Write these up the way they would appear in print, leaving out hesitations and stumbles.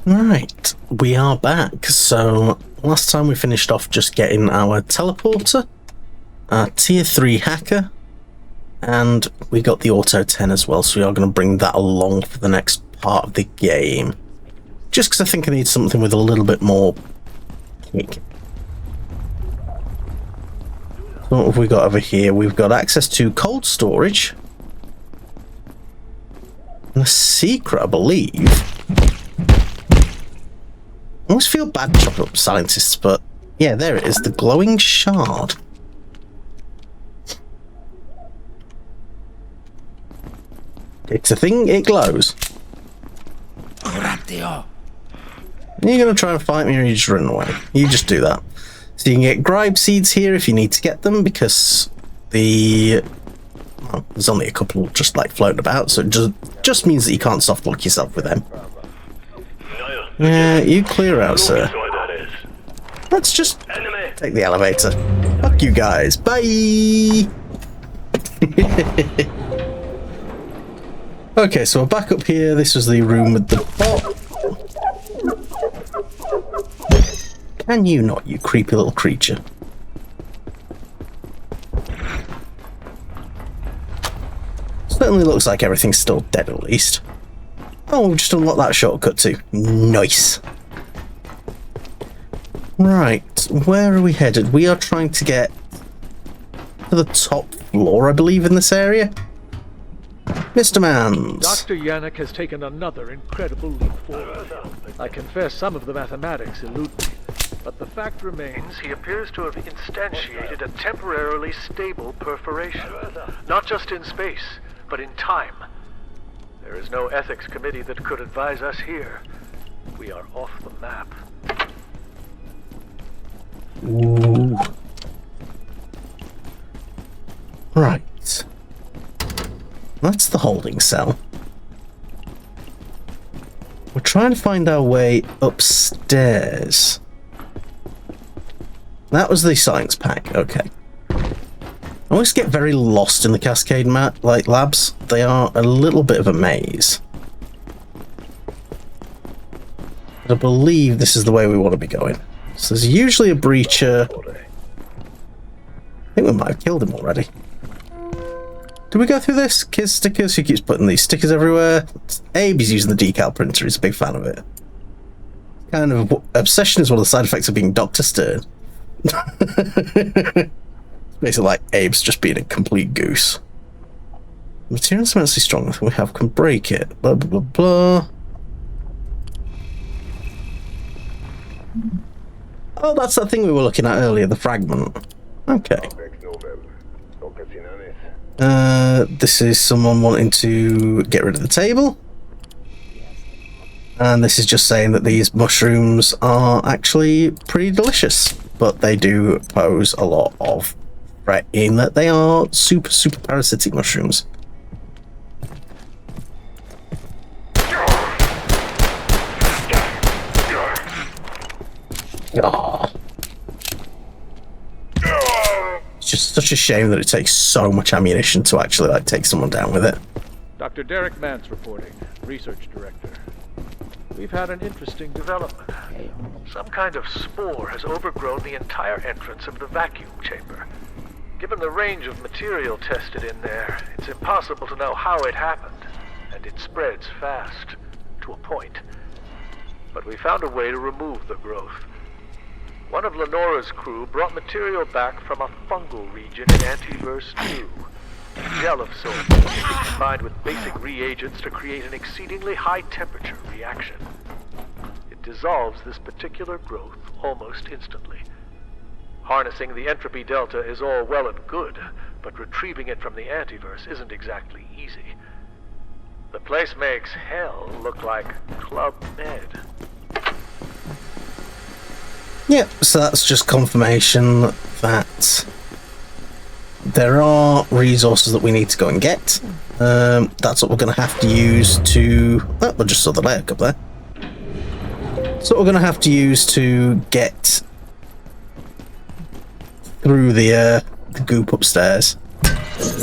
Right, we are back. So last time we finished off just getting our teleporter, our tier 3 hacker, and we got the auto 10 as well, so we are going to bring that along for the next part of the game. Just because I think I need something with a little bit more kick. So what have we got over here? We've got access to cold storage. And a secret, I believe. I always feel bad chopping up scientists, but yeah, there it is, the glowing shard. It's a thing, it glows. You're gonna try and fight me or you just run away? You just do that. So you can get gribe seeds here if you need to get them, because there's only a couple just like floating about, so it just means that you can't soft lock yourself with them. Yeah, you clear out, sir. Let's just take the elevator. Fuck you guys. Bye! Okay, so we're back up here. This was the room with the bot. Can you not, you creepy little creature? Certainly looks like everything's still dead at least. Oh, we've just unlocked that shortcut too. Nice. Right, where are we headed? We are trying to get to the top floor, I believe, in this area. Mr. Mans. Dr. Yannick has taken another incredible leap forward. I confess some of the mathematics elude me, but the fact remains he appears to have instantiated a temporarily stable perforation, not just in space, but in time. There is no ethics committee that could advise us here. We are off the map. Ooh. Right. That's the holding cell. We're trying to find our way upstairs. That was the science pack. Okay. I always get very lost in the Cascade labs. They are a little bit of a maze. But I believe this is the way we want to be going. So there's usually a breacher. I think we might have killed him already. Did we go through this? Kids stickers? He keeps putting these stickers everywhere. Abe is using the decal printer. He's a big fan of it. Kind of obsession is one of the side effects of being Dr. Stern. Basically like Abe's just being a complete goose. Materials immensely strong. Nothing we have can break it. Blah, blah, blah, blah. Oh, that's that thing we were looking at earlier, the fragment. Okay. This is someone wanting to get rid of the table. And this is just saying that these mushrooms are actually pretty delicious, but they do pose a lot of threat in that they are super parasitic mushrooms. Oh. It's just such a shame that it takes so much ammunition to actually like take someone down with it. Dr. Derek Mance reporting, Research Director. We've had an interesting development. Some kind of spore has overgrown the entire entrance of the vacuum chamber. Given the range of material tested in there, it's impossible to know how it happened, and it spreads fast, to a point. But we found a way to remove the growth. One of Lenora's crew brought material back from a fungal region in Antiverse 2. Gel of sorts can be combined with basic reagents to create an exceedingly high temperature reaction. It dissolves this particular growth almost instantly. Harnessing the entropy delta is all well and good, but retrieving it from the Antiverse isn't exactly easy. The place makes hell look like Club Med. Yep, so that's just confirmation that there are resources that we need to go and get. That's what we're going to have to use to... Oh, we just saw the layer up there. So what we're going to have to use to get through the goop upstairs.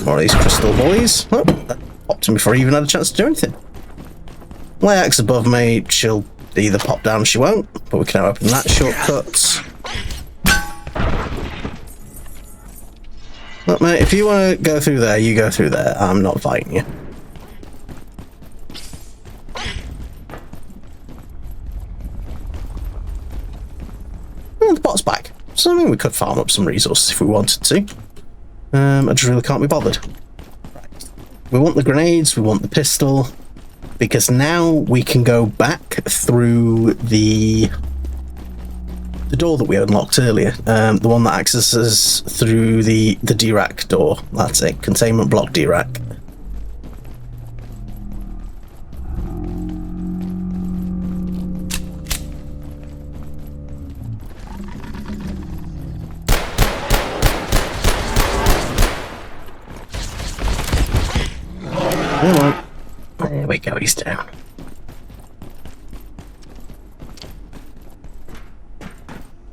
More of these crystal boys. Oh, that popped him before he even had a chance to do anything. Layax above me, she'll either pop down, she won't, but we can now open that shortcut. Look, mate, if you want to go through there, you go through there. I'm not fighting you. And the bot's back. So, I mean, we could farm up some resources if we wanted to. I just really can't be bothered. Right. We want the grenades, we want the pistol, because now we can go back through the door that we unlocked earlier. The one that accesses through the D-rack door. That's it. Containment block D-rack. Come on. There we go, he's down.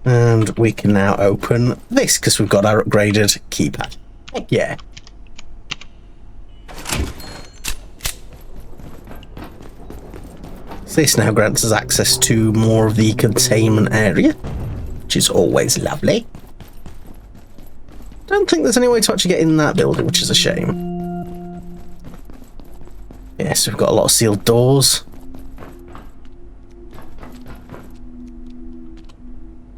And we can now open this, because we've got our upgraded keypad. Heck yeah. This now grants us access to more of the containment area, which is always lovely. Don't think there's any way to actually get in that building, which is a shame. Yes, we've got a lot of sealed doors.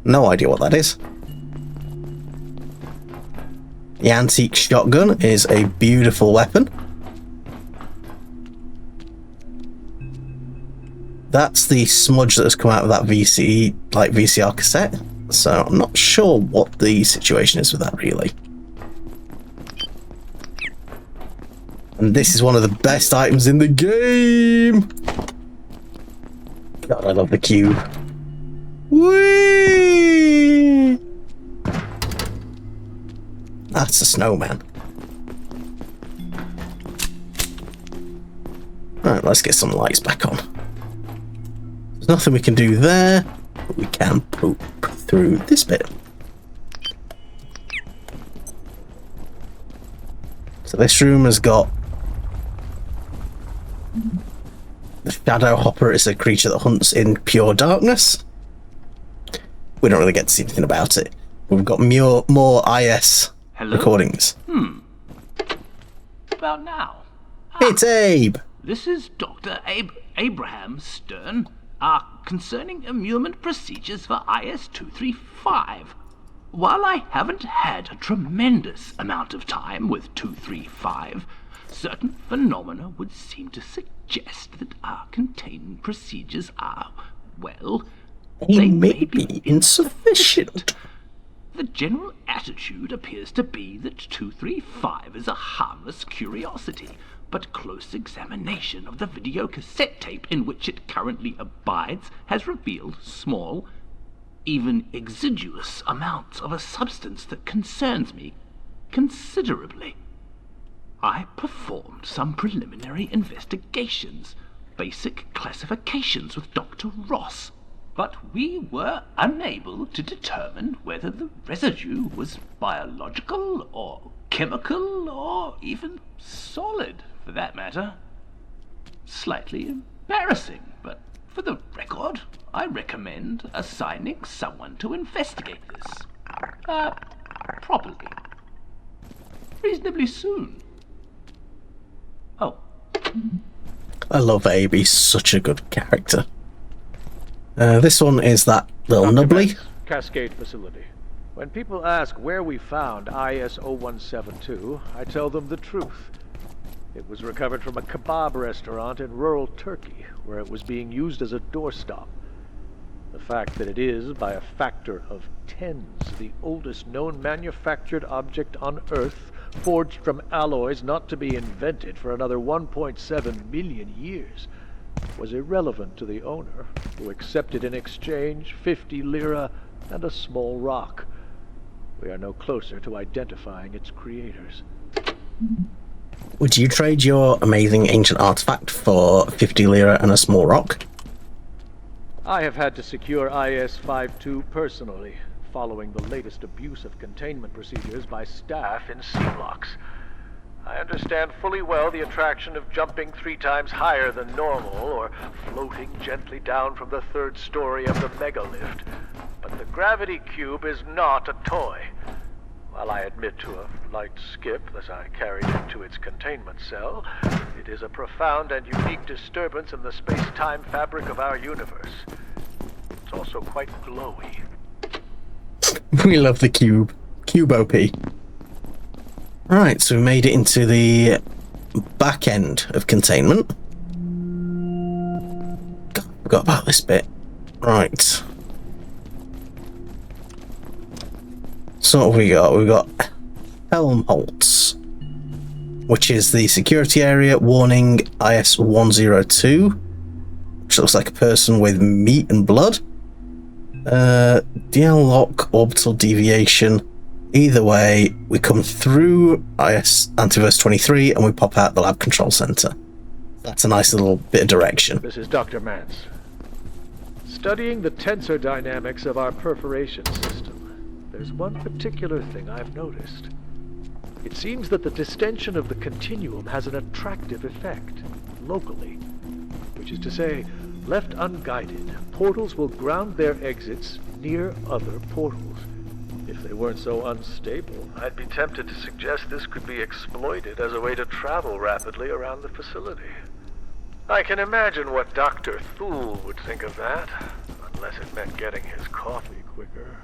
No idea what that is. The antique shotgun is a beautiful weapon. That's the smudge that has come out of that VCR cassette. So I'm not sure what the situation is with that really. And this is one of the best items in the game. God, I love the cube. Whee! That's a snowman. Right, let's get some lights back on. There's nothing we can do there, but we can poop through this bit. So this room has got the Shadow Hopper. Is a creature that hunts in pure darkness. We don't really get to see anything about it. We've got more IS recordings. About now. It's Abe. This is Dr. Abraham Stern, concerning immune procedures for IS-235. While I haven't had a tremendous amount of time with 235, certain phenomena would seem to suggest that our containment procedures are, well, they may be insufficient. The general attitude appears to be that 235 is a harmless curiosity, but close examination of the video cassette tape in which it currently abides has revealed small, even exiguous amounts of a substance that concerns me considerably. I performed some preliminary investigations, basic classifications with Dr. Ross, but we were unable to determine whether the residue was biological or chemical or even solid, for that matter. Slightly embarrassing, but for the record, I recommend assigning someone to investigate this. Properly. Reasonably soon. Oh. I love Abe, he's such a good character. This one is that little nubbly. Cascade facility. When people ask where we found IS-0172, I tell them the truth. It was recovered from a kebab restaurant in rural Turkey, where it was being used as a doorstop. The fact that it is, by a factor of tens, the oldest known manufactured object on Earth, forged from alloys not to be invented for another 1.7 million years, was irrelevant to the owner, who accepted in exchange 50 lira and a small rock. We are no closer to identifying its creators. Would you trade your amazing ancient artifact for 50 lira and a small rock? I have had to secure IS-52 personally, following the latest abuse of containment procedures by staff in C-blocks. I understand fully well the attraction of jumping 3 times higher than normal, or floating gently down from the 3rd story of the megalift. But the gravity cube is not a toy. While I admit to a light skip as I carried it to its containment cell, it is a profound and unique disturbance in the space-time fabric of our universe. It's also quite glowy. We love the cube. Cube OP. Right, so we made it into the back end of containment. God, I forgot about this bit. Right. So what have we got? We've got Helmholtz, which is the security area. Warning IS-102, which looks like a person with meat and blood. DL lock, orbital deviation. Either way, we come through IS Antiverse 23 and we pop out the lab control center. That's a nice little bit of direction. This is Dr. Mance. Studying the tensor dynamics of our perforation system, there's one particular thing I've noticed. It seems that the distension of the continuum has an attractive effect, locally. Which is to say, left unguided, portals will ground their exits near other portals. If they weren't so unstable, I'd be tempted to suggest this could be exploited as a way to travel rapidly around the facility. I can imagine what Dr. Thule would think of that, unless it meant getting his coffee quicker.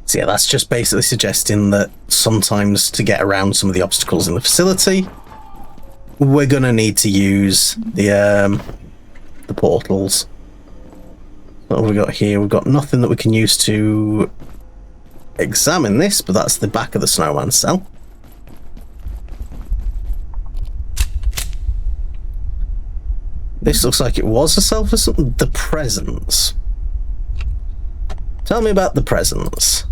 So yeah, that's just basically suggesting that sometimes to get around some of the obstacles in the facility, we're gonna need to use the portals. What have we got here? We've got nothing that we can use to examine this, but that's the back of the snowman cell. This looks like it was a cell for something. The presence. Tell me about the presence.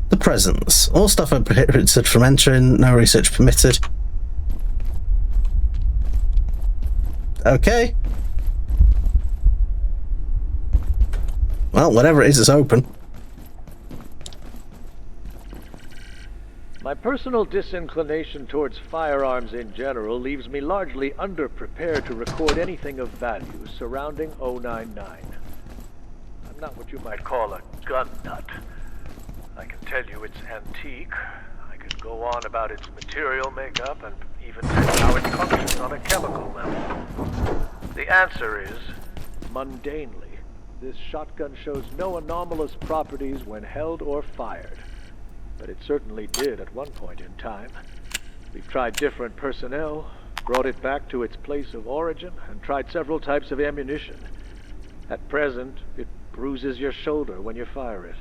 The presence. All staff are prohibited from entering. No research permitted. Okay. Well, whatever it is, it's open. My personal disinclination towards firearms in general leaves me largely underprepared to record anything of value surrounding 099. I'm not what you might call a gun nut. I can tell you it's antique. I could go on about its material makeup and even tell you how it functions on a chemical level. The answer is, mundanely, this shotgun shows no anomalous properties when held or fired. But it certainly did at one point in time. We've tried different personnel, brought it back to its place of origin, and tried several types of ammunition. At present, it bruises your shoulder when you fire it.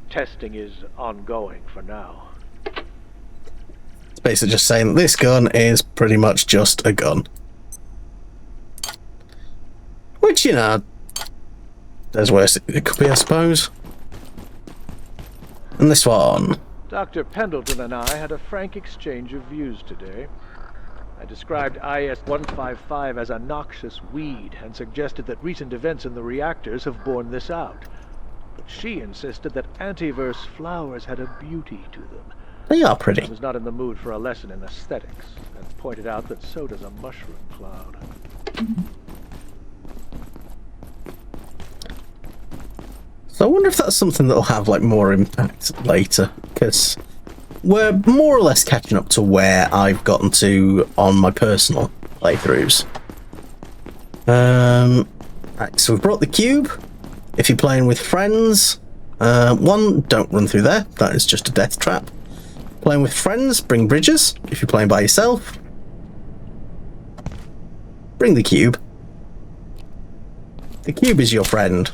Testing is ongoing for now. It's basically just saying that this gun is pretty much just a gun. Which, you know, there's worse it could be, I suppose. And this one. Dr. Pendleton and I had a frank exchange of views today. I described IS-155 as a noxious weed and suggested that recent events in the reactors have borne this out. But she insisted that antiverse flowers had a beauty to them. They are pretty. I was not in the mood for a lesson in aesthetics, and pointed out that so does a mushroom cloud. So I wonder if that's something that'll have like more impact later, because we're more or less catching up to where I've gotten to on my personal playthroughs. Right, so we've brought the cube. If you're playing with friends, one, don't run through there. That is just a death trap. Playing with friends, bring bridges. If you're playing by yourself, bring the cube. The cube is your friend.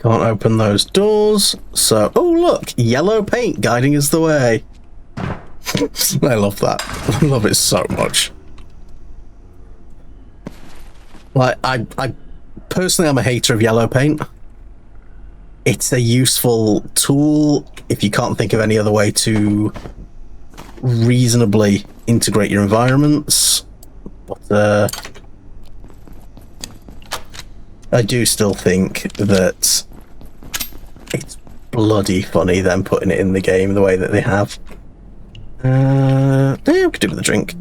Can't open those doors, so... Oh, look! Yellow paint guiding us the way. I love that. I love it so much. Like, I personally am a hater of yellow paint. it's a useful tool if you can't think of any other way to reasonably integrate your environments. But I do still think that it's bloody funny them putting it in the game the way that they have. Yeah, we could do with a drink.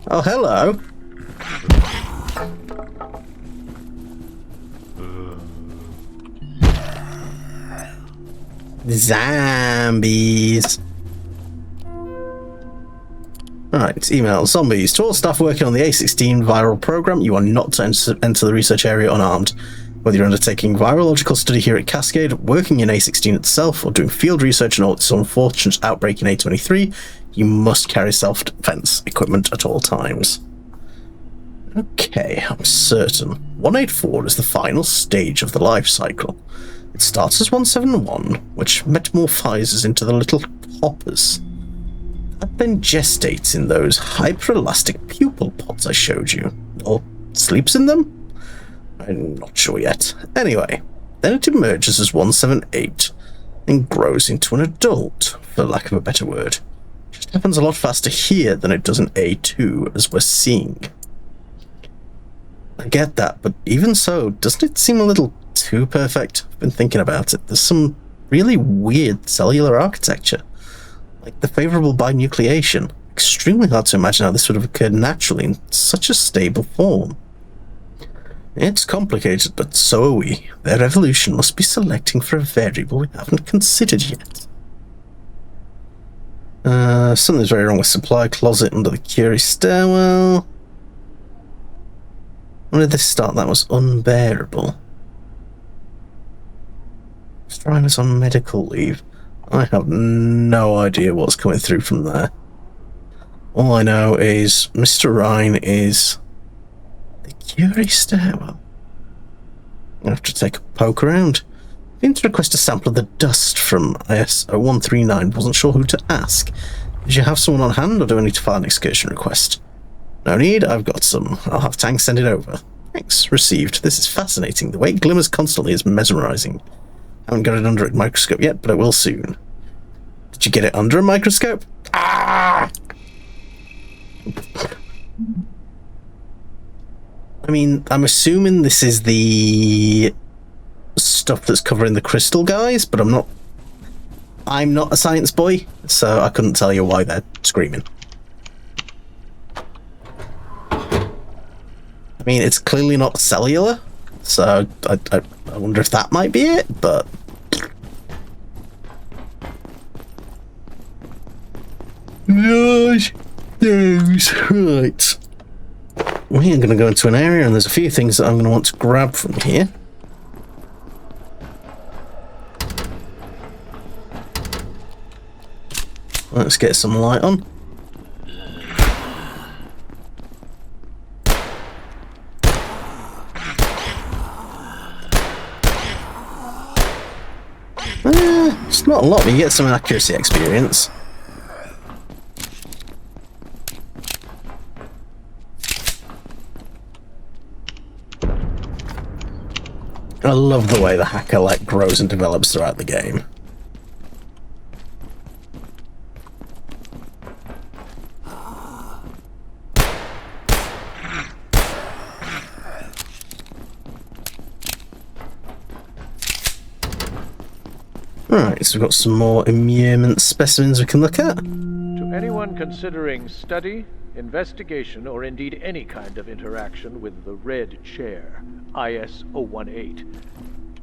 Oh, hello. Zombies. Alright, email. Zombies. To all staff working on the A16 viral program, you are not to enter the research area unarmed. Whether you're undertaking virological study here at Cascade, working in A16 itself, or doing field research on its unfortunate outbreak in A23, you must carry self-defense equipment at all times. Okay, I'm certain. 184 is the final stage of the life cycle. It starts as 171, which metamorphizes into the little hoppers. That then gestates in those hyper-elastic pupil pods I showed you. Or sleeps in them? I'm not sure yet. Anyway, then it emerges as 178 and grows into an adult, for lack of a better word. It just happens a lot faster here than it does in A2, as we're seeing. I get that, but even so, doesn't it seem a little too perfect? I've been thinking about it. There's some really weird cellular architecture. Like the favourable binucleation. Extremely hard to imagine how this would have occurred naturally in such a stable form. It's complicated, but so are we. Their evolution must be selecting for a variable we haven't considered yet. Something's very wrong with supply closet under the Curie stairwell. When did this start? That was unbearable. Strider's on medical leave. I have no idea what's coming through from there. All I know is Mr. Rhine is the Curie stairwell. I have to take a poke around. I've been to request a sample of the dust from IS 0139. Wasn't sure who to ask. Did you have someone on hand, or do I need to file an excursion request? No need, I've got some. I'll have Tang send it over. Thanks, received. This is fascinating. The way it glimmers constantly is mesmerizing. I haven't got it under a microscope yet, but I will soon. Did you get it under a microscope? Ah! I mean, I'm assuming this is the stuff that's covering the crystal guys, but I'm not a science boy, so I couldn't tell you why they're screaming. I mean, it's clearly not cellular, so I wonder if that might be it, but... Gosh, those, right. We are going to go into an area, and there's a few things that I'm going to want to grab from here. Let's get some light on. It's not a lot, but you get some accuracy experience. I love the way the hacker grows and develops throughout the game. Right, so we've got some more immurement specimens we can look at. To anyone considering study, investigation, or indeed any kind of interaction with the Red Chair, IS-018,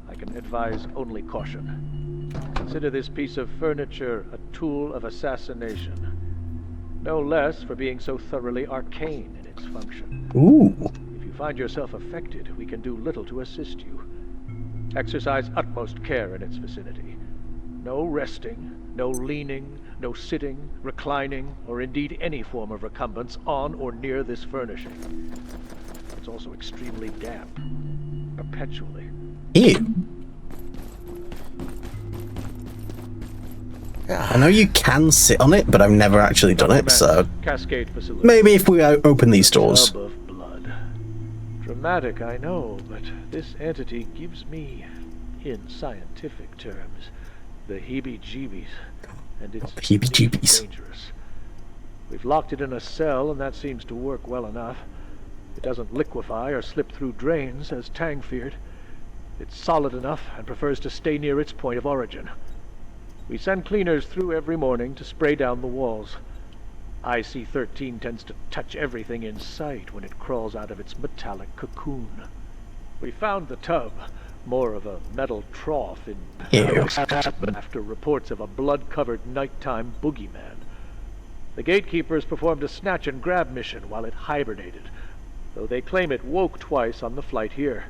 I can advise only caution. Consider this piece of furniture a tool of assassination. No less for being so thoroughly arcane in its function. Ooh. If you find yourself affected, we can do little to assist you. Exercise utmost care in its vicinity. No resting, no leaning, no sitting, reclining, or indeed any form of recumbence on or near this furnishing. It's also extremely damp, perpetually. Ew. I know you can sit on it, but I've never actually done it, so Cascade facility. maybe if we open these doors. Tub of blood. dramatic, I know, but this entity gives me, in scientific terms, the heebie-jeebies, and it's Heebie-jeebies. dangerous. We've locked it in a cell, and that seems to work well enough. It doesn't liquefy or slip through drains, as Tang feared. It's solid enough and prefers to stay near its point of origin. We send cleaners through every morning to spray down the walls. IC-13 tends to touch everything in sight when it crawls out of its metallic cocoon. We found the tub, more of a metal trough in after reports of a blood-covered nighttime boogeyman. The gatekeepers performed a snatch and grab mission while it hibernated, though they claim it woke twice on the flight here.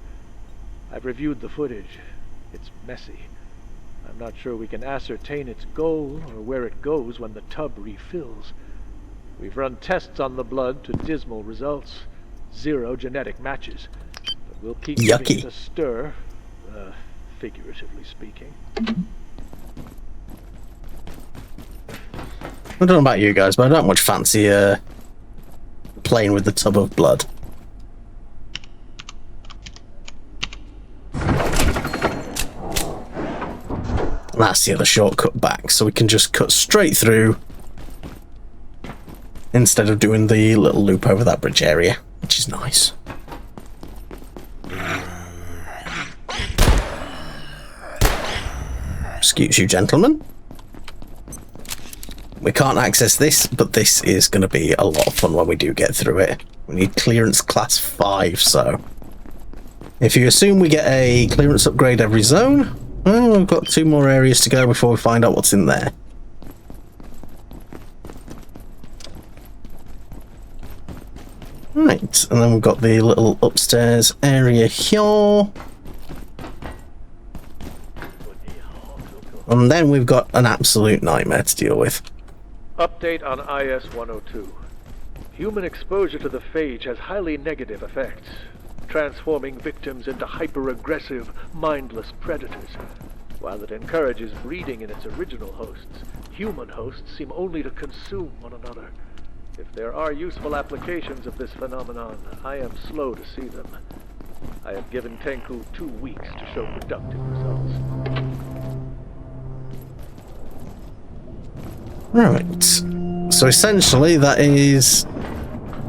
I've reviewed the footage. It's messy. I'm not sure we can ascertain its goal or where it goes when the tub refills. We've run tests on the blood to dismal results. 0 genetic matches. But we'll keep giving it a stir, figuratively speaking. I don't know about you guys, but I don't much fancy playing with the tub of blood. And that's the other shortcut back, so we can just cut straight through instead of doing the little loop over that bridge area, which is nice. Excuse you, gentlemen. We can't access this, but this is going to be a lot of fun when we do get through it. We need clearance class 5, so if you assume we get a clearance upgrade every zone, well, we've got 2 more areas to go before we find out what's in there. Right, and then we've got the little upstairs area here. And then we've got an absolute nightmare to deal with. Update on IS-102. Human exposure to the phage has highly negative effects, transforming victims into hyper-aggressive, mindless predators. While it encourages breeding in its original hosts, human hosts seem only to consume one another. If there are useful applications of this phenomenon, I am slow to see them. I have given Tenku 2 weeks to show productive results. Right. So essentially that is...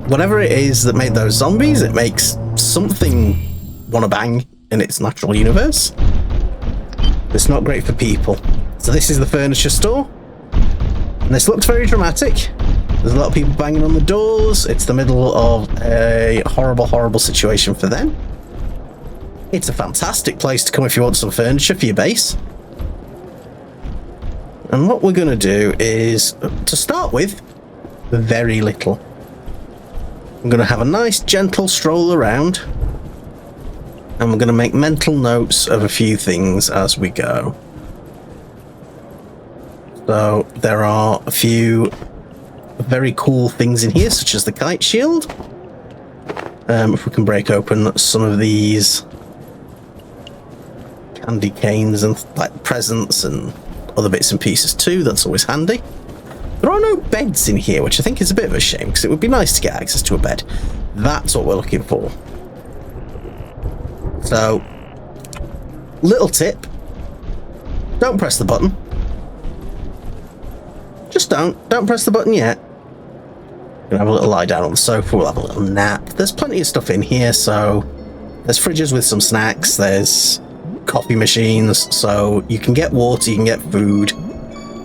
whatever it is that made those zombies, it makes something wanna bang in its natural universe. It's not great for people. So this is the furniture store. And this looks very dramatic. There's a lot of people banging on the doors. It's the middle of a horrible, horrible situation for them. It's a fantastic place to come if you want some furniture for your base. And what we're going to do is, to start with, very little. I'm going to have a nice, gentle stroll around. And we're going to make mental notes of a few things as we go. So, there are a few very cool things in here, such as the kite shield. If we can break open some of these candy canes and like presents and other bits and pieces too, that's always handy. There are no beds in here, which I think is a bit of a shame, because it would be nice to get access to a bed. That's what we're looking for. So, little tip, don't press the button. Just don't press the button yet. We'll have a little lie down on the sofa, we'll have a little nap. There's plenty of stuff in here, so there's fridges with some snacks, there's coffee machines, so you can get water, you can get food.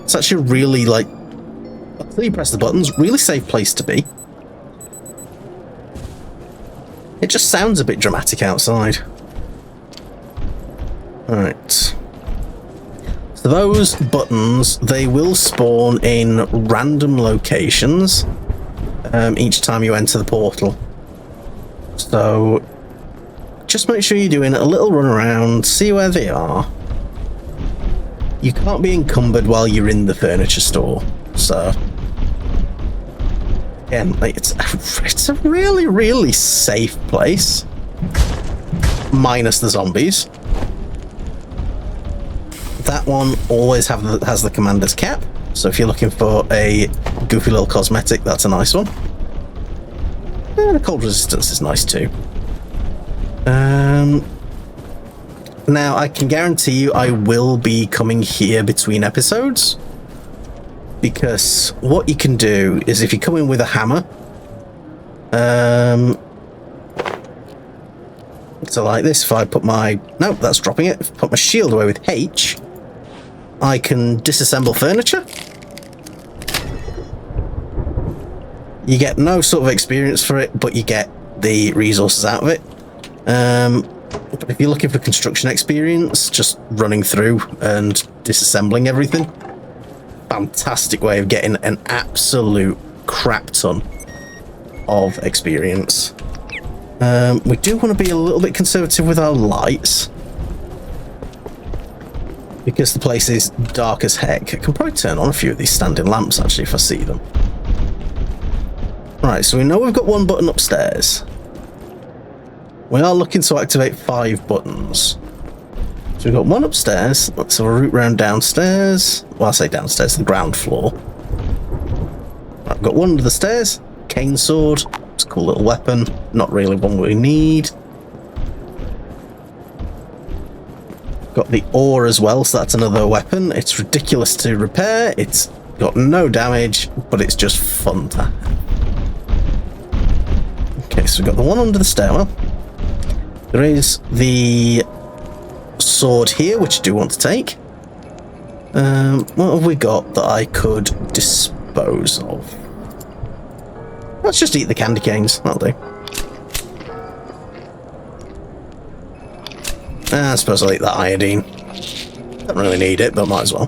It's actually really, like, until you press the buttons, really safe place to be. It just sounds a bit dramatic outside. Alright. So those buttons, they will spawn in random locations each time you enter the portal. So just make sure you're doing a little run around, see where they are. You can't be encumbered while you're in the furniture store. So again, like, it's a really, really safe place. Minus the zombies. That one always has the commander's cap, so if you're looking for a goofy little cosmetic, that's a nice one. And the cold resistance is nice too. Now, I can guarantee you I will be coming here between episodes. Because what you can do is if you come in with a hammer... so like this, if I put my... Nope, that's dropping it. If I put my shield away with H, I can disassemble furniture. You get no sort of experience for it, but you get the resources out of it. But if you're looking for construction experience, just running through and disassembling everything, fantastic way of getting an absolute crap ton of experience. We do want to be a little bit conservative with our lights, because the place is dark as heck. I can probably turn on a few of these standing lamps, actually, if I see them. Right, so we know we've got one button upstairs. We are looking to activate 5 buttons. So we've got one upstairs. Let's have a route round downstairs. Well, I say downstairs, the ground floor. Right, I've got one under the stairs. Cane sword. It's a cool little weapon. Not really one we need. Got the ore as well, so that's another weapon. It's ridiculous to repair. It's got no damage, but it's just fun to have. Okay, so we've got the one under the stairwell. There is the sword here, which I do want to take. What have we got that I could dispose of? Let's just eat the candy canes. That'll do. I suppose I'll eat that iodine. Don't really need it, but might as well.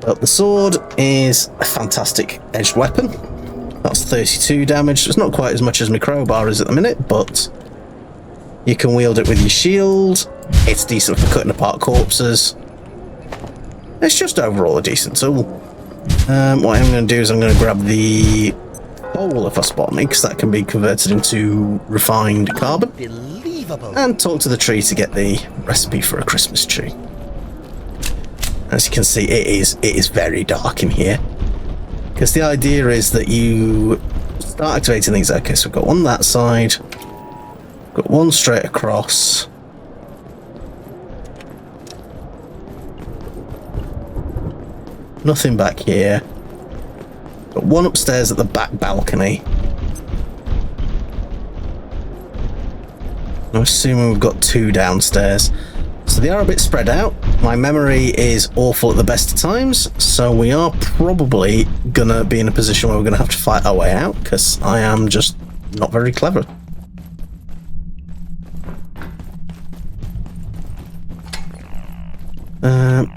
But the sword is a fantastic edged weapon. That's 32 damage. It's not quite as much as my crowbar is at the minute, but you can wield it with your shield. It's decent for cutting apart corpses. It's just overall a decent tool. What I'm going to do is I'm going to grab the pole if I spot me, because that can be converted into refined carbon. And talk to the tree to get the recipe for a Christmas tree. As you can see, it is very dark in here. Because the idea is that you start activating things. Okay, so we've got one on that side. Got one straight across. Nothing back here. Got one upstairs at the back balcony. I'm assuming we've got 2 downstairs. So they are a bit spread out. My memory is awful at the best of times, so we are probably gonna be in a position where we're gonna have to fight our way out, because I am just not very clever.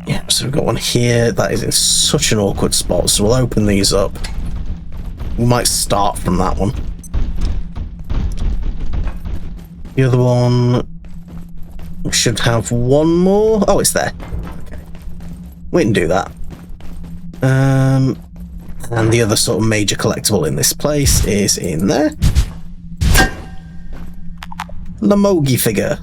Yeah, so we've got one here. That is in such an awkward spot, so we'll open these up. We might start from that one. The other one, we should have one more. Oh, it's there. Okay, we can do that. And the other sort of major collectible in this place is in there. Lamogi figure.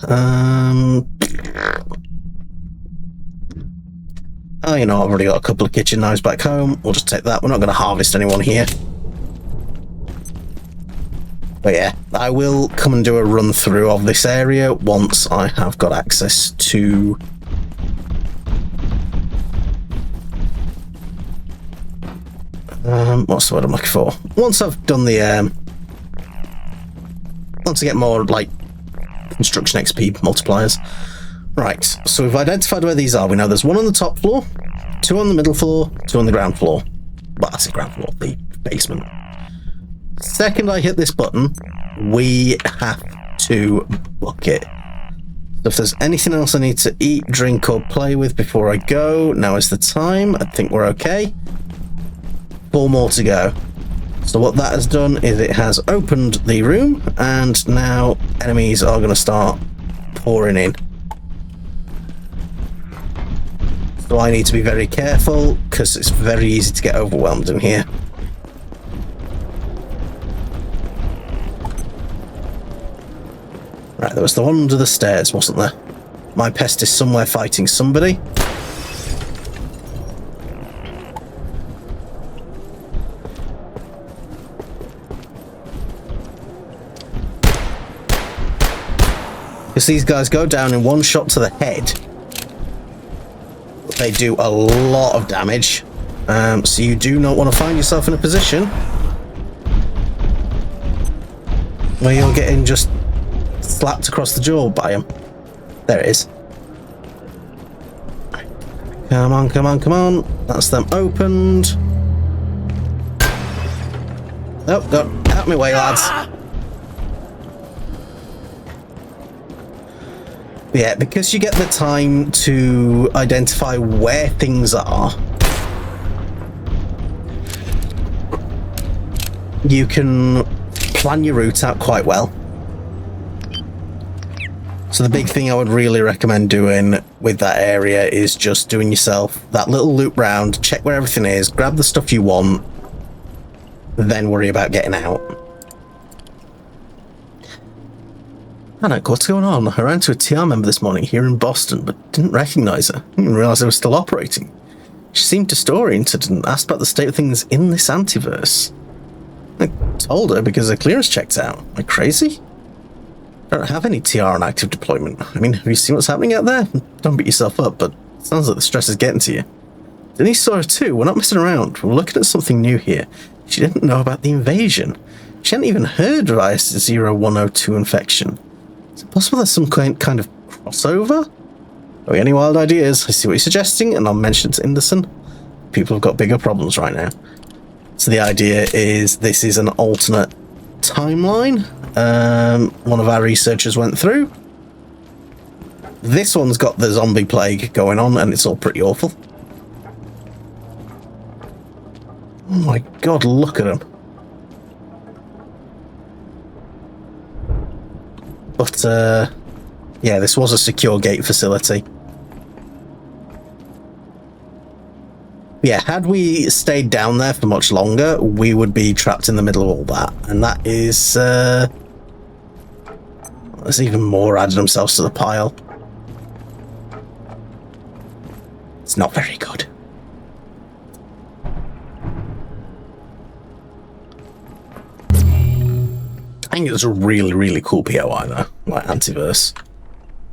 Oh, you know, I've already got a couple of kitchen knives back home. We'll just take that. We're not going to harvest anyone here. But yeah, I will come and do a run through of this area once I have got access to... what's the word I'm looking for? Once I've done the... once I get more, like, construction XP multipliers. Right, so we've identified where these are. We know there's one on the top floor, 2 on the middle floor, 2 on the ground floor. Well, that's the ground floor, the basement. Second I hit this button, we have to book it. So if there's anything else I need to eat, drink, or play with before I go, now is the time. I think we're okay. 4 more to go. So what that has done is it has opened the room, and now enemies are going to start pouring in. So I need to be very careful, because it's very easy to get overwhelmed in here. Right, there was the one under the stairs, wasn't there? My pest is somewhere fighting somebody. Because these guys go down in one shot to the head. They do a lot of damage. So you do not want to find yourself in a position where you're getting just slapped across the jaw by them. There it is. Come on, come on, come on. That's them opened. Oh, go out my way, lads. Yeah, because you get the time to identify where things are, you can plan your route out quite well. So the big thing I would really recommend doing with that area is just doing yourself that little loop round, check where everything is, grab the stuff you want, then worry about getting out. I don't know what's going on. I ran into a TR member this morning here in Boston, but didn't recognise her. Didn't realise they were still operating. She seemed disoriented and asked about the state of things in this antiverse. I told her because her clearance checked out. Am I crazy? I don't have any TR on active deployment. I mean, have you seen what's happening out there? Don't beat yourself up, but it sounds like the stress is getting to you. Denise saw her too. We're not messing around. We're looking at something new here. She didn't know about the invasion. She hadn't even heard of IS-0102 infection. Is it possible there's some kind of crossover? Oh, any wild ideas? I see what you're suggesting, and I'll mention it to Inderson. People have got bigger problems right now. So the idea is this is an alternate timeline. One of our researchers went through. This one's got the zombie plague going on, and it's all pretty awful. Oh my god, look at them. But, yeah, this was a secure gate facility. Yeah, had we stayed down there for much longer, we would be trapped in the middle of all that. And that is, there's even more added themselves to the pile. It's not very good. I think it's a really, really cool POI though, like Antiverse.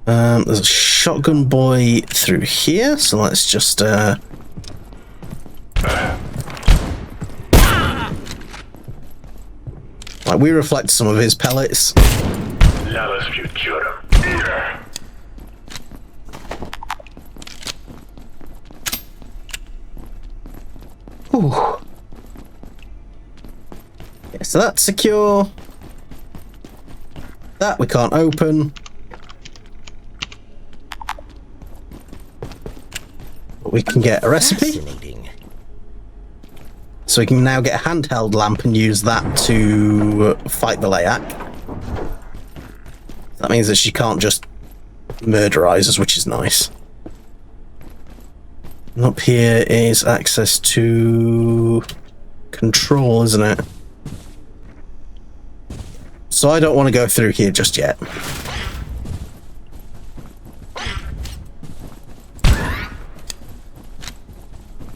There's a shotgun boy through here, so let's just like we reflect some of his pellets. Ooh. Yeah, so that's secure. That we can't open. But we can get a recipe. So we can now get a handheld lamp and use that to fight the Layak. That means that she can't just murderize us, which is nice. And up here is access to control, isn't it? So I don't want to go through here just yet.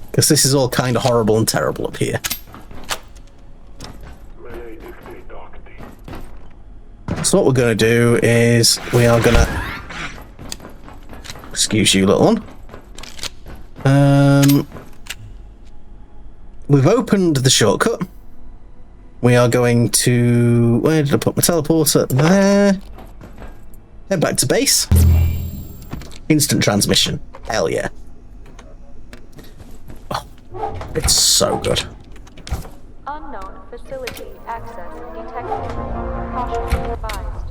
Because this is all kind of horrible and terrible up here. So what we're going to do is we are going to... Excuse you, little one. We've opened the shortcut. We are going to... Where did I put my teleporter? There. Head back to base. Instant transmission. Hell yeah. Oh, it's so good. Unknown facility access detected. Caution advised.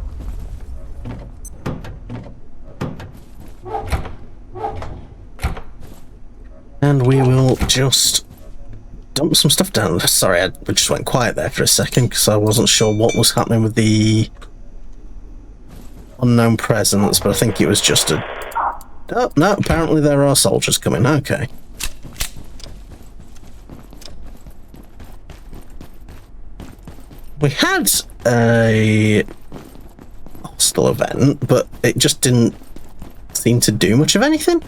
And we will just dump some stuff down. Sorry, I just went quiet there for a second because I wasn't sure what was happening with the unknown presence, but I think it was just a... Oh, no, apparently there are soldiers coming. Okay. We had a hostile event, but it just didn't seem to do much of anything.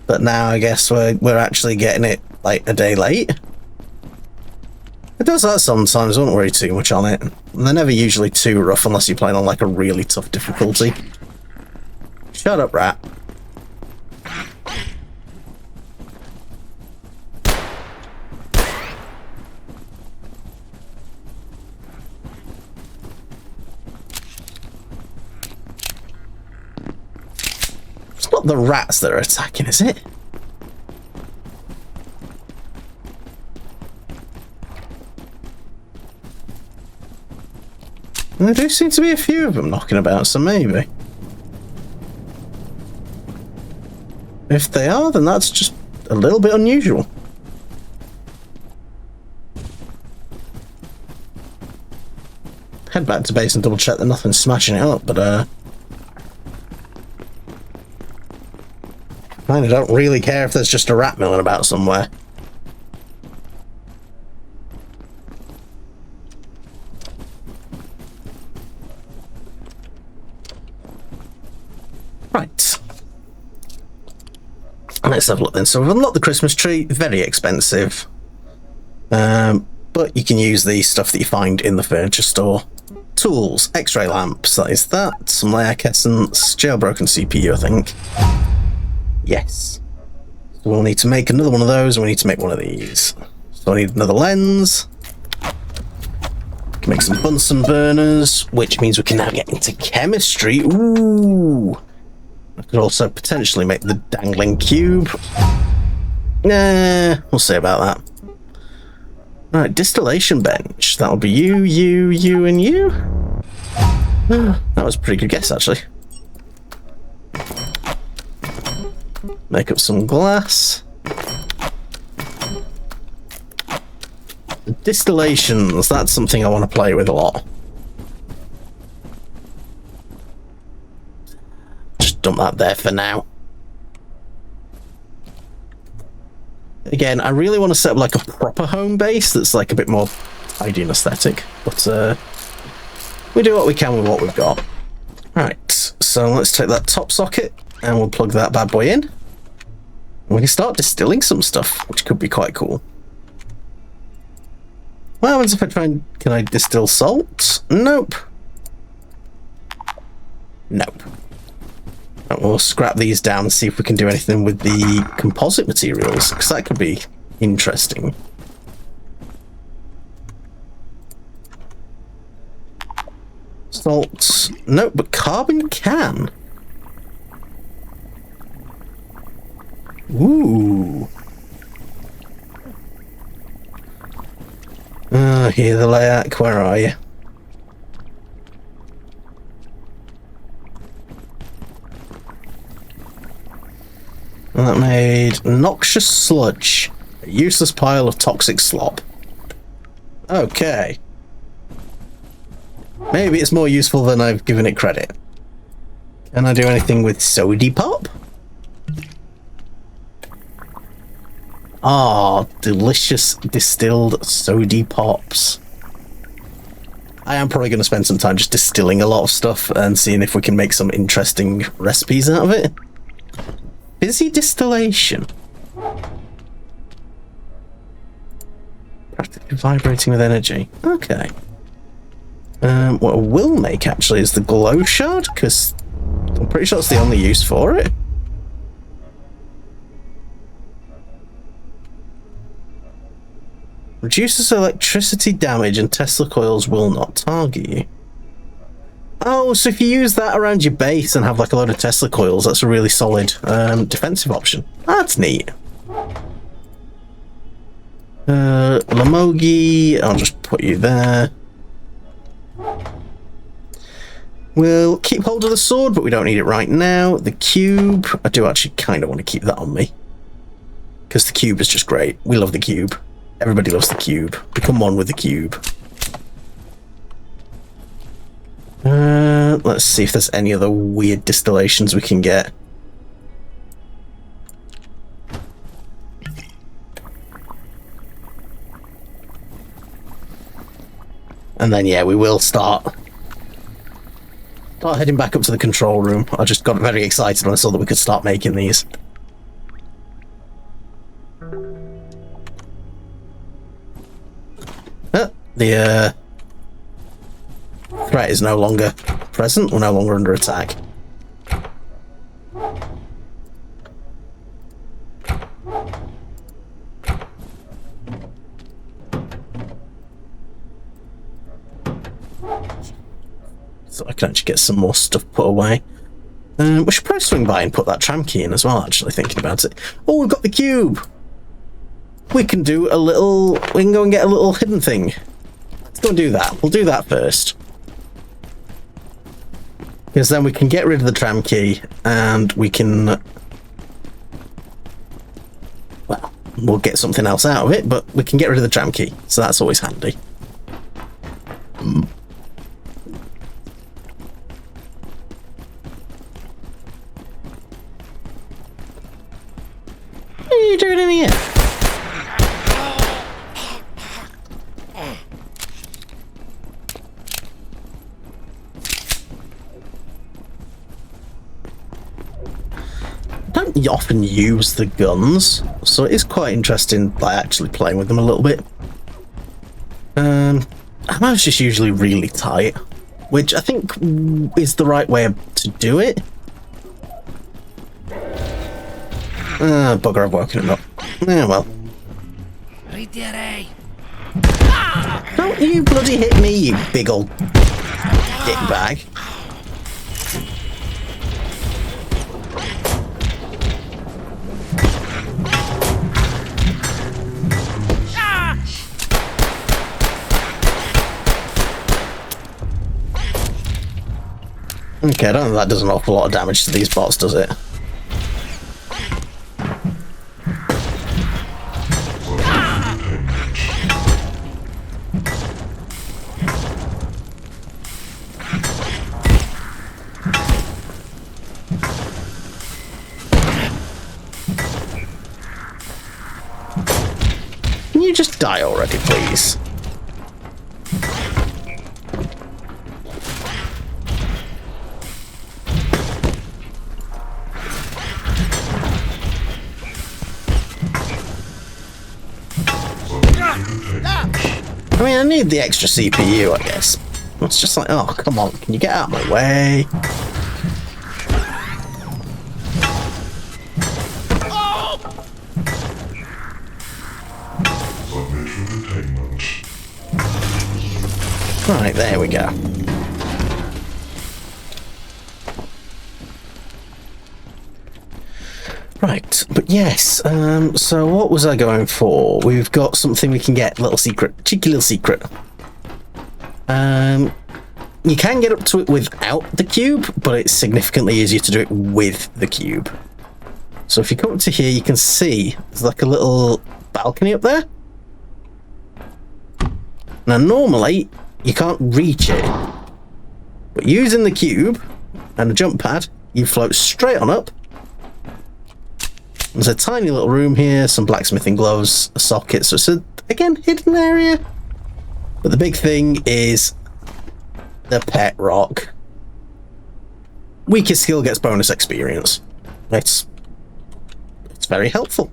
But now I guess we're actually getting it like a day late. It does that sometimes, don't worry too much on it. And they're never usually too rough unless you're playing on like a really tough difficulty. Shut up, rat. It's not the rats that are attacking, is it? There do seem to be a few of them knocking about, so maybe. If they are, then that's just a little bit unusual. Head back to base and double check that nothing's smashing it up, but I don't really care if there's just a rat milling about somewhere. Right. Let's have a look then. So we've unlocked the Christmas tree, very expensive. But you can use the stuff that you find in the furniture store. Tools, X-ray lamps, that is that. Some layak essence, jailbroken CPU, I think. Yes. So we'll need to make another one of those, and we need to make one of these. So I need another lens. Can make some Bunsen burners, which means we can now get into chemistry. Ooh! I could also potentially make the dangling cube. Nah, we'll see about that. Right, distillation bench. That'll be you, and you. That was a pretty good guess, actually. Make up some glass. Distillations, that's something I want to play with a lot. Dump that there for now. Again, I really want to set up like a proper home base that's like a bit more tidy and aesthetic, but we do what we can with what we've got. Right, so let's take that top socket and we'll plug that bad boy in. We can start distilling some stuff, which could be quite cool. What happens if I try and... Can I distill salt? Nope. Nope. We'll scrap these down and see if we can do anything with the composite materials, because that could be interesting. Salt. Nope, but carbon can. Ooh. Here, the layak. Where are you? And that made noxious sludge. A useless pile of toxic slop. Okay. Maybe it's more useful than I've given it credit. Can I do anything with sody pop? Ah, delicious distilled sody pops. I am probably going to spend some time just distilling a lot of stuff and seeing if we can make some interesting recipes out of it. Busy distillation. Practically vibrating with energy. Okay. What I will make actually is the glow shard, because I'm pretty sure that's the only use for it. Reduces electricity damage and Tesla coils will not target you. Oh, so if you use that around your base and have like a load of Tesla coils, that's a really solid defensive option. That's neat. Lamogi, I'll just put you there. We'll keep hold of the sword, but we don't need it right now. The cube, I do actually kind of want to keep that on me. Because the cube is just great. We love the cube. Everybody loves the cube. Become one with the cube. Let's see if there's any other weird distillations we can get. And then, yeah, we will start heading back up to the control room. I just got very excited when I saw that we could start making these. The threat is no longer present. We're no longer under attack. So I can actually get some more stuff put away. We should probably swing by and put that tram key in as well, actually, thinking about it. Oh, we've got the cube! We can do a little... We can go and get a little hidden thing. Let's go and do that. We'll do that first. Because then we can get rid of the tram key, and we can... Well, we'll get something else out of it, but we can get rid of the tram key, so that's always handy. What are you doing in here? I don't often use the guns, so it is quite interesting by actually playing with them a little bit. Ammo's just usually really tight, which I think is the right way to do it. Bugger, I've woken him up. Yeah, well. Don't you bloody hit me, you big old dickbag. Okay, I don't think that does an awful lot of damage to these bots, does it? Can you just die already, please? I mean, I need the extra CPU, I guess. It's just like, oh, come on, can you get out of my way? Right, there we go. Right, but yes, so what was I going for? We've got something we can get, little secret, cheeky little secret. You can get up to it without the cube, but it's significantly easier to do it with the cube. So if you come up to here, you can see there's like a little balcony up there. Now normally, you can't reach it, but using the cube and a jump pad, you float straight on up. There's a tiny little room here, some blacksmithing gloves, a socket, so it's a, again, hidden area. But the big thing is the pet rock. Weaker skill gets bonus experience. It's very helpful.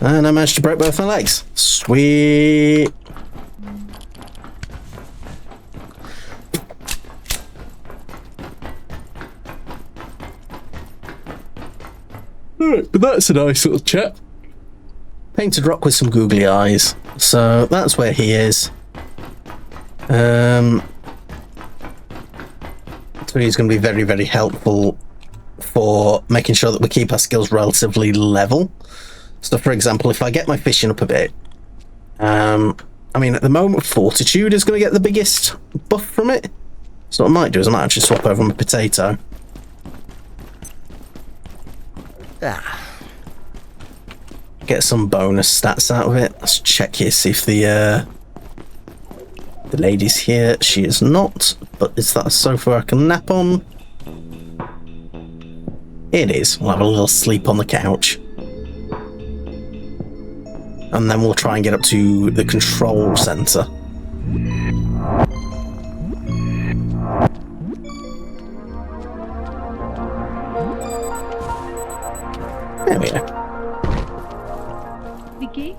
And I managed to break both my legs. Sweet. Alright, but that's a nice little chap. Painted rock with some googly eyes. So that's where he is. So he's going to be very, very helpful for making sure that we keep our skills relatively level. So for example, if I get my fishing up a bit, I mean at the moment fortitude is going to get the biggest buff from it. So what I might do is I might actually swap over my potato. Get some bonus stats out of it. Let's check here, see if the lady's here. She is not, but is that a sofa I can nap on? It is. We'll have a little sleep on the couch. And then we'll try and get up to the control center. There we go. The gate.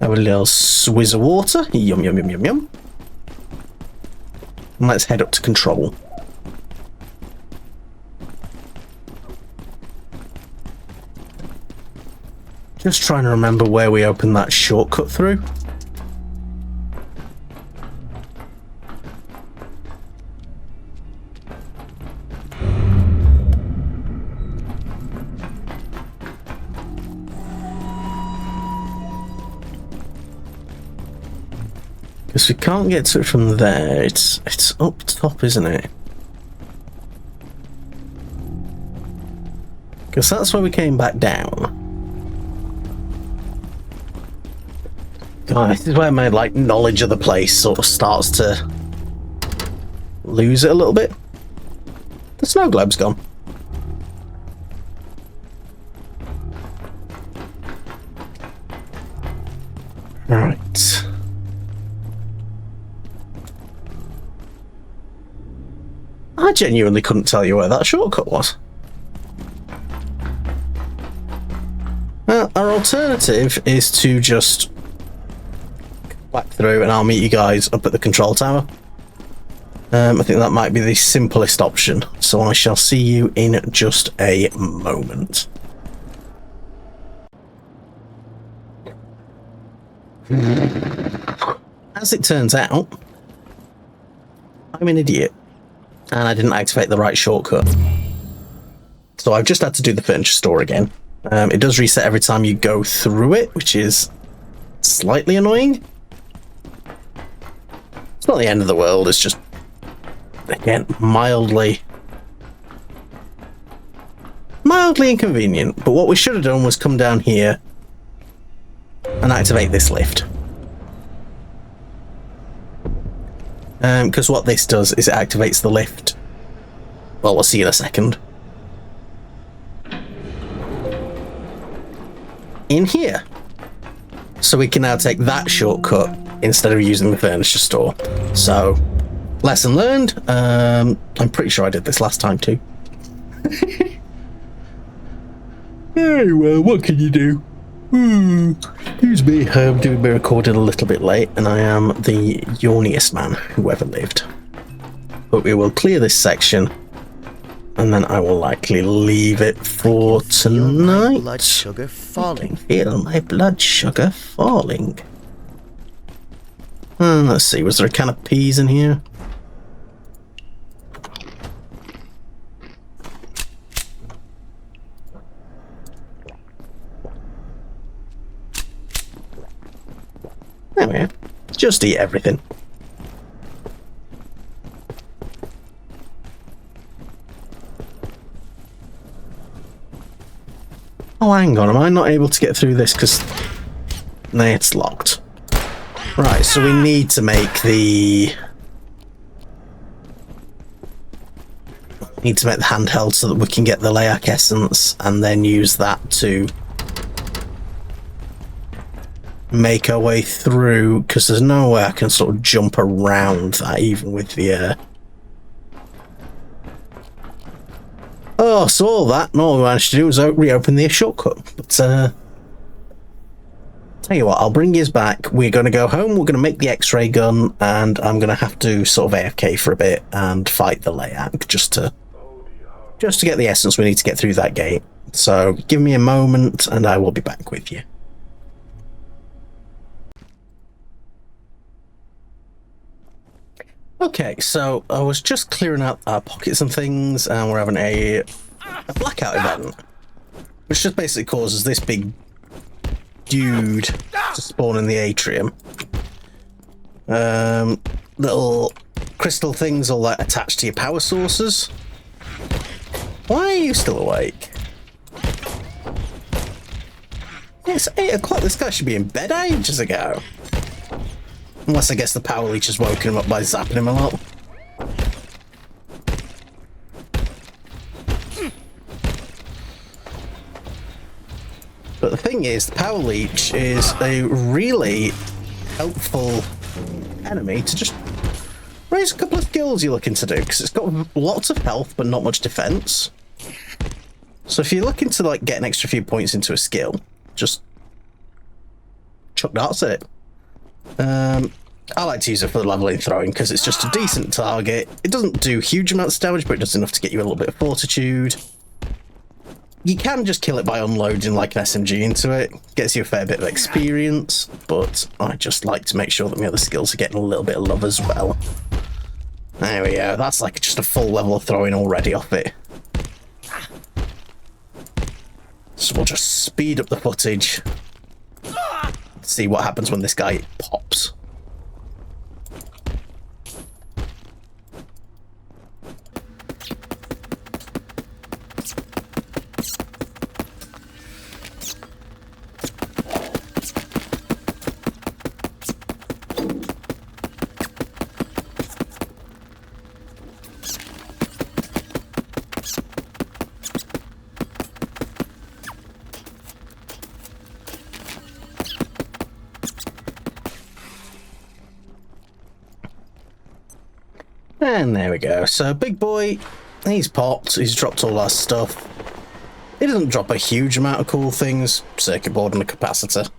Have a little swizz of water. Yum, yum, yum, yum, yum. And let's head up to control. Just trying to remember where we opened that shortcut through. Because we can't get to it from there. It's up top, isn't it? Because that's where we came back down. God, this is where my knowledge of the place sort of starts to lose it a little bit. The snow globe's gone. Right. I genuinely couldn't tell you where that shortcut was. Well, our alternative is to just back through and I'll meet you guys up at the control tower. I think that might be the simplest option. So I shall see you in just a moment. As it turns out, I'm an idiot. And I didn't activate the right shortcut. So I've just had to do the furniture store again. It does reset every time you go through it, which is slightly annoying. It's not the end of the world, it's just, again, mildly inconvenient. But what we should have done was come down here and activate this lift. Because what this does is it activates the lift. Well, we'll see in a second. In here. So we can now take that shortcut instead of using the furniture store. So, lesson learned. I'm pretty sure I did this last time too. Hey, well, what can you do? Excuse me, I'm doing my recording a little bit late, and I am the yawniest man who ever lived. But we will clear this section, and then I will likely leave it for tonight. Feel my blood sugar falling. Feel my blood sugar falling. Let's see, was there a can of peas in here? There we are. Just eat everything. Oh, hang on. Am I not able to get through this because... No, it's locked. Right, so we need to make the... handheld so that we can get the Layak essence and then use that to make our way through, because there's no way I can sort of jump around that even with the Oh, so all that, and all we managed to do was reopen the shortcut. But tell you what, I'll bring you back. We're going to go home, we're going to make the X-ray gun, and I'm going to have to sort of AFK for a bit and fight the Layak just to get the essence we need to get through that gate. So give me a moment and I will be back with you. Okay, so I was just clearing out our pockets and things, and we're having a blackout event, which just basically causes this big dude to spawn in the atrium. Little crystal things all attached to your power sources. Why are you still awake? It's 8 o'clock, this guy should be in bed ages ago. Unless I guess the power leech has woken him up by zapping him a lot. But the thing is, the power leech is a really helpful enemy to just raise a couple of skills you're looking to do, because it's got lots of health but not much defense. So if you're looking to get an extra few points into a skill, just chuck darts at it. I like to use it for the leveling throwing because it's just a decent target. It doesn't do huge amounts of damage, but it does enough to get you a little bit of fortitude. You can just kill it by unloading like an SMG into it. Gets you a fair bit of experience, but I just like to make sure that my other skills are getting a little bit of love as well. There we go. That's like just a full level of throwing already off it. So we'll just speed up the footage. See what happens when this guy pops. And there we go. So big boy, he's popped, he's dropped all our stuff. He doesn't drop a huge amount of cool things, circuit board and a capacitor.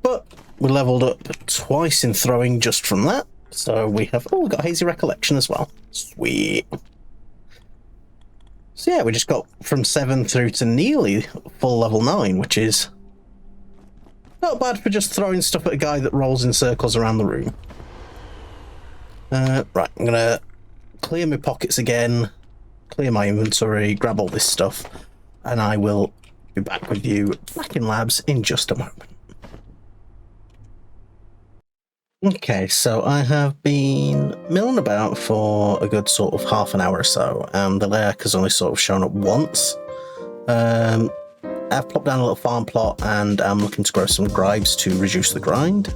But we leveled up twice in throwing just from that. So we have, oh, we got hazy recollection as well. Sweet. So yeah, we just got from 7 through to nearly full level 9, which is not bad for just throwing stuff at a guy that rolls in circles around the room. Right, I'm gonna clear my pockets again, clear my inventory, grab all this stuff, and I will be back with you back in labs in just a moment. Okay, so I have been milling about for a good sort of half an hour or so, and the layout has only sort of shown up once. I've plopped down a little farm plot, and I'm looking to grow some gribes to reduce the grind.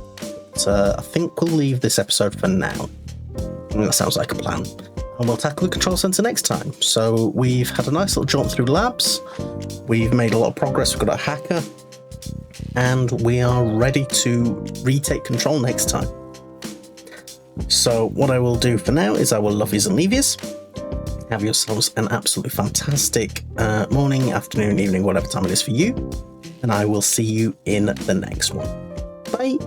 So I think we'll leave this episode for now. That sounds like a plan. And we'll tackle the control center next time. So we've had a nice little jaunt through labs. We've made a lot of progress. We've got a hacker. And we are ready to retake control next time. So what I will do for now is I will love yous and leave yous. Have yourselves an absolutely fantastic morning, afternoon, evening, whatever time it is for you. And I will see you in the next one. Bye.